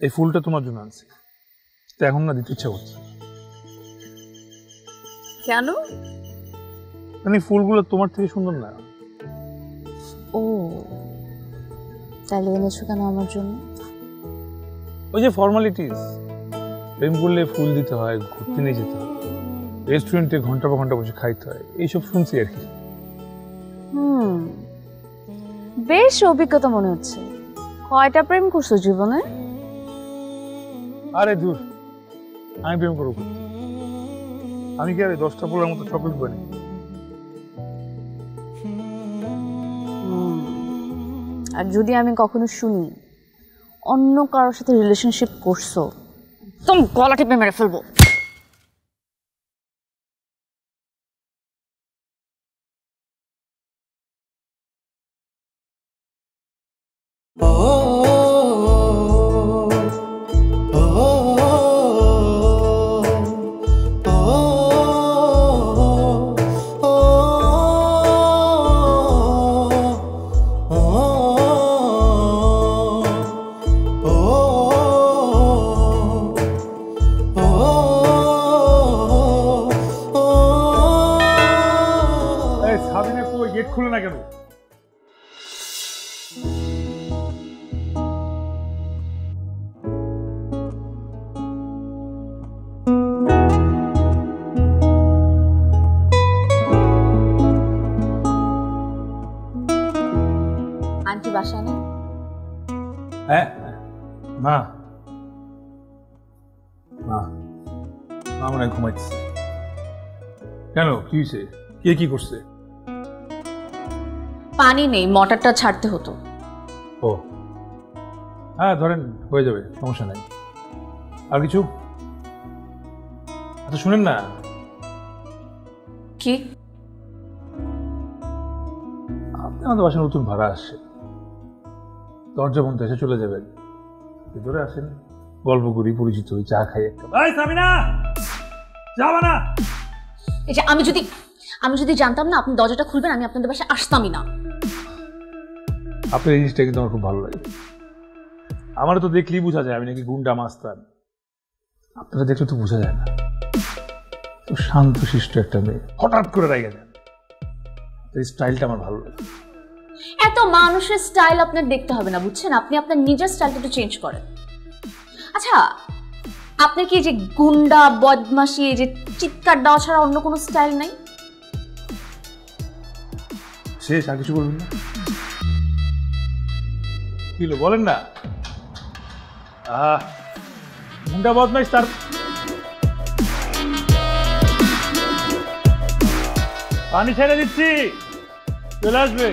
এই ফুলটা তোমার জন্য আনছি, তো এখন না দিতে ইচ্ছা করছে। কেন? মানে ফুলগুলো তোমার থেকে সুন্দর না? ও তাহলে এনেছো কেন আমার জন্য? ওই যে ফর্মালিটিস, প্রেম করলে ফুল দিতে হয়, ঘুরতে নিয়ে যেতে হয়, রেস্টুরেন্টে ঘন্টা পর ঘন্টা বসে খাইতে হয়, এইসব শুনছি আর কি। বেশ অভিজ্ঞতা মনে হচ্ছে। কয়টা প্রেম করছো জীবনে? আরে দূর, আমি প্রেম করবো? আমি কি আরে 10টা ফুলের মতো চকলেট বানি? আর যদি আমি কখনো শুনি অন্য কারোর সাথে রিলেশনশিপ করছো, তুমি গলা টিপে মেরে ফেলবো। গেট খুলে না কেন? আন্টি বাসায় নেই? হ্যাঁ, মা মা মা মনে হয় ঘুমাইছে। কেন, কি হয়েছে? কে কি করছে? পানি নেই, মোটরটা ছাড়তে হতো। ও হ্যাঁ, ধরেন হয়ে যাবে, সমস্যা নাই। আর কিছু? আচ্ছা শুনেন না, কি? আপনি আমাদের বাসায় নতুন ভাড়া আসছে, দরজা বন্ধ এসে চলে যাবেন, ভিতরে আসেন, গল্প করি, পরিচিত হই, চা খাই একটা। এই সামিনা, যাবা না? এই যে আমি যদি জানতাম না আপনি দরজাটা খুলবেন, আমি আপনাদের বাসায় আসতামই না। আপনার এই জিনিসটা কিন্তু আমার খুব ভালো লাগে। আমার তো দেখলেই বোঝা যায় আমি নাকি গুন্ডা মাস্তান, আপনারা দেখলে তো বোঝা যায় না। তো শান্ত শিষ্ট একটা মেয়ে হঠাৎ করে রেগে যান, এই স্টাইলটা আমার ভালো লাগে। এত মানুষের স্টাইল আপনার দেখতে হবে না, বুঝছেন? আপনি আপনার নিজের স্টাইলটা একটু চেঞ্জ করেন। আচ্ছা, আপনার কি যে গুন্ডা বদমাশি, এই যে চিৎকার দেওয়া ছাড়া অন্য কোনো স্টাইল নাই? শেষ, আর কিছু বলবেন না? কি হলো বলেন না? গুন্ডা বদমাইশ, তার পানি ছেড়ে দিচ্ছি, চলে আসবে।